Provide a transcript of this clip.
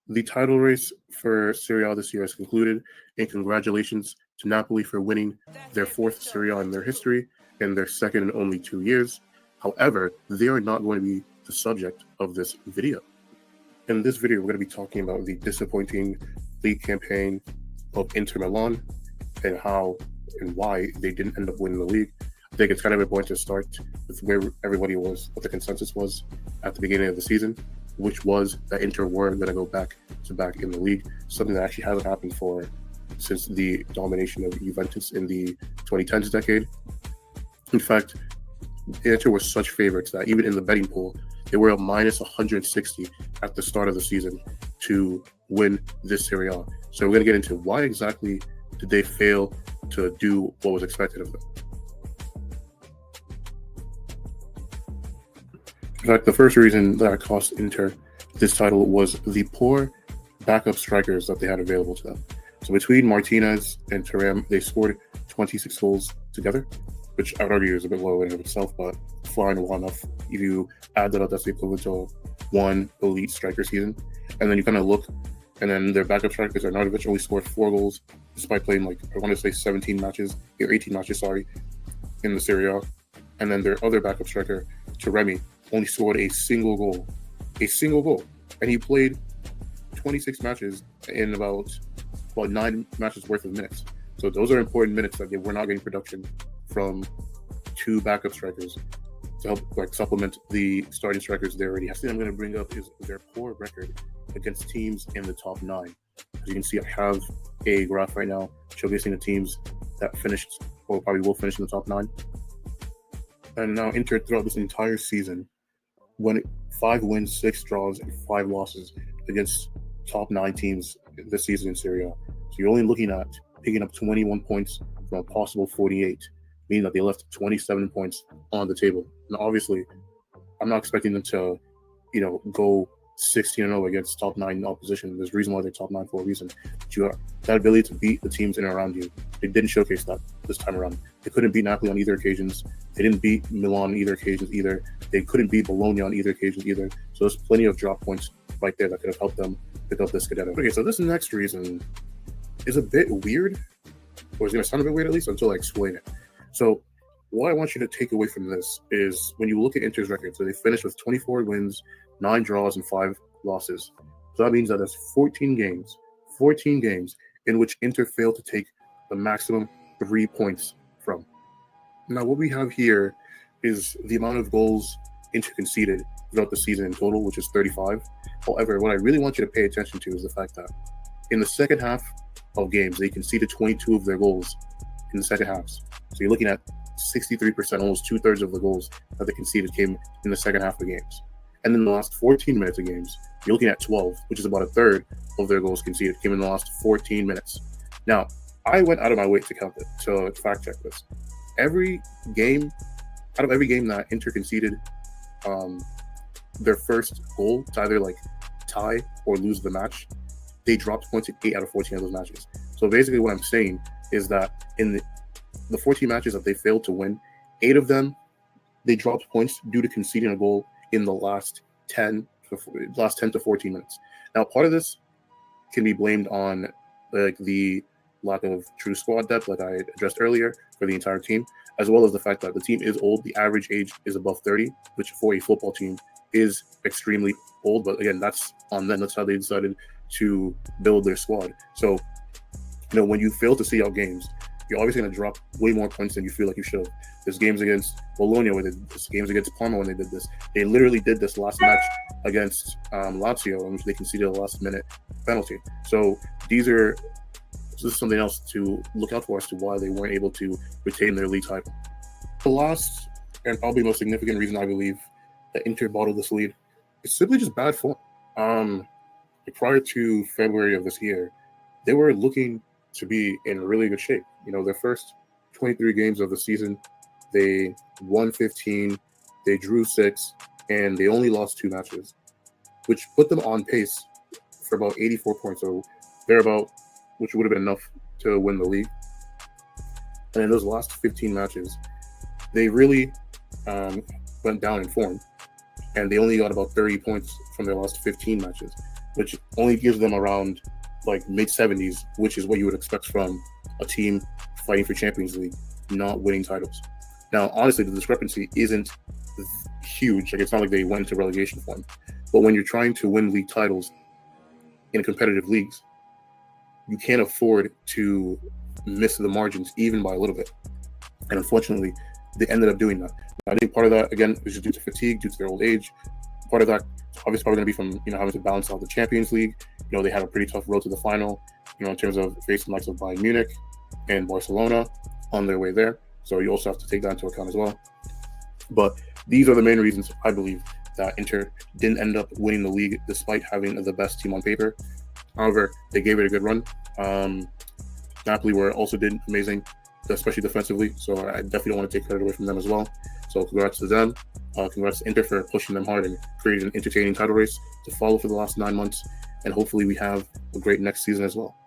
The title race for Serie A this year has concluded, and congratulations to Napoli for winning their fourth Serie A in their history and their second in only 2 years. However, they are not going to be the subject of this video. In this video, we're going to be talking about the disappointing league campaign of Inter Milan and how and why they didn't end up winning the league. I think it's kind of important to start with where everybody was, what the consensus was at the beginning of the season, which was that Inter were going to go back to back in the league, something that actually hasn't happened since the domination of Juventus in the 2010s decade. In fact, Inter were such favorites that even in the betting pool, they were a minus 160 at the start of the season to win this Serie A. So we're going to get into why exactly did they fail to do what was expected of them. In fact, the first reason that cost Inter this title was the poor backup strikers that they had available to them. So between Martinez and Thuram, they scored 26 goals together, which I would argue is a bit low in and of itself, but flying well enough. If you add that up, that's the equivalent to one elite striker season. And then you kind of look, and then their backup strikers, Arnautovic, only scored 4 goals, despite playing, I want to say 18 matches, in the Serie A. And then their other backup striker, Taremi, only scored a single goal. And he played 26 matches in about 9 matches worth of minutes. So those are important minutes that they were not getting production from 2 backup strikers to help supplement the starting strikers they already have. The thing I'm going to bring up is their poor record against teams in the top 9. As you can see, I have a graph right now showcasing the teams that finished or probably will finish in the top 9. And now Inter throughout this entire season won 5 wins, 6 draws, and 5 losses against top 9 teams this season in Serie A. So you're only looking at picking up 21 points from a possible 48, meaning that they left 27 points on the table. And obviously, I'm not expecting them to, go 16-0 against top 9 opposition. There's a reason why they're top 9 for a reason. But you have that ability to beat the teams in and around you. They didn't showcase that this time around. They couldn't beat Napoli on either occasions. They didn't beat Milan on either occasions either. They couldn't beat Bologna on either occasion either. So there's plenty of drop points right there that could have helped them pick up this Scudetto. Okay, so this next reason is a bit weird, or it's going to sound a bit weird at least until I explain it. So what I want you to take away from this is when you look at Inter's record, so they finished with 24 wins, 9 draws, and 5 losses. So that means that there's 14 games in which Inter failed to take the maximum 3 points from. Now, what we have here is the amount of goals Inter conceded throughout the season in total, which is 35. However, what I really want you to pay attention to is the fact that in the second half of games, they conceded 22 of their goals in the second halves. So you're looking at 63%, almost 2/3 of the goals that they conceded came in the second half of games. And in the last 14 minutes of games, you're looking at 12, which is about 1/3 of their goals conceded came in the last 14 minutes. Now, I went out of my way to count it, to fact check this. Out of every game that Inter conceded their first goal to either tie or lose the match, they dropped points in 8 out of 14 of those matches. So basically what I'm saying is that in the 14 matches that they failed to win, 8 of them, they dropped points due to conceding a goal in the last 10 to 14 minutes. Now, part of this can be blamed on the lack of true squad depth, like I addressed earlier, for the entire team, as well as the fact that the team is old. The average age is above 30, which for a football team is extremely old. But again, that's on them. That's how they decided to build their squad. So, when you fail to see out games, you're obviously going to drop way more points than you feel like you should have. There's games against Bologna where they did this, games against Parma when they did this. They literally did this last match against Lazio, in which they conceded a last-minute penalty. So this is something else to look out for as to why they weren't able to retain their league title. The last and probably most significant reason I believe that Inter bottled this lead is simply just bad form. Prior to February of this year, they were looking to be in really good shape. Their first 23 games of the season, they won 15, they drew 6, and they only lost 2 matches, which put them on pace for about 84 points. So thereabout, which would have been enough to win the league. And in those last 15 matches, they really went down in form, and they only got about 30 points from their last 15 matches. which only gives them around like mid-70s, which is what you would expect from a team fighting for Champions League, not winning titles. Now, honestly, the discrepancy isn't huge. Like, it's not like they went into relegation form. But when you're trying to win league titles in competitive leagues, you can't afford to miss the margins even by a little bit. And unfortunately, they ended up doing that. Now, I think part of that, again, is just due to fatigue, due to their old age. Part of that obviously probably going to be from, having to balance out the Champions League. They had a pretty tough road to the final, in terms of facing the likes of Bayern Munich and Barcelona on their way there. So you also have to take that into account as well. But these are the main reasons, I believe, that Inter didn't end up winning the league despite having the best team on paper. However, they gave it a good run. Napoli also did amazing, especially defensively. So I definitely don't want to take credit away from them as well. So congrats to them. Congrats to Inter for pushing them hard and creating an entertaining title race to follow for the last 9 months. And hopefully we have a great next season as well.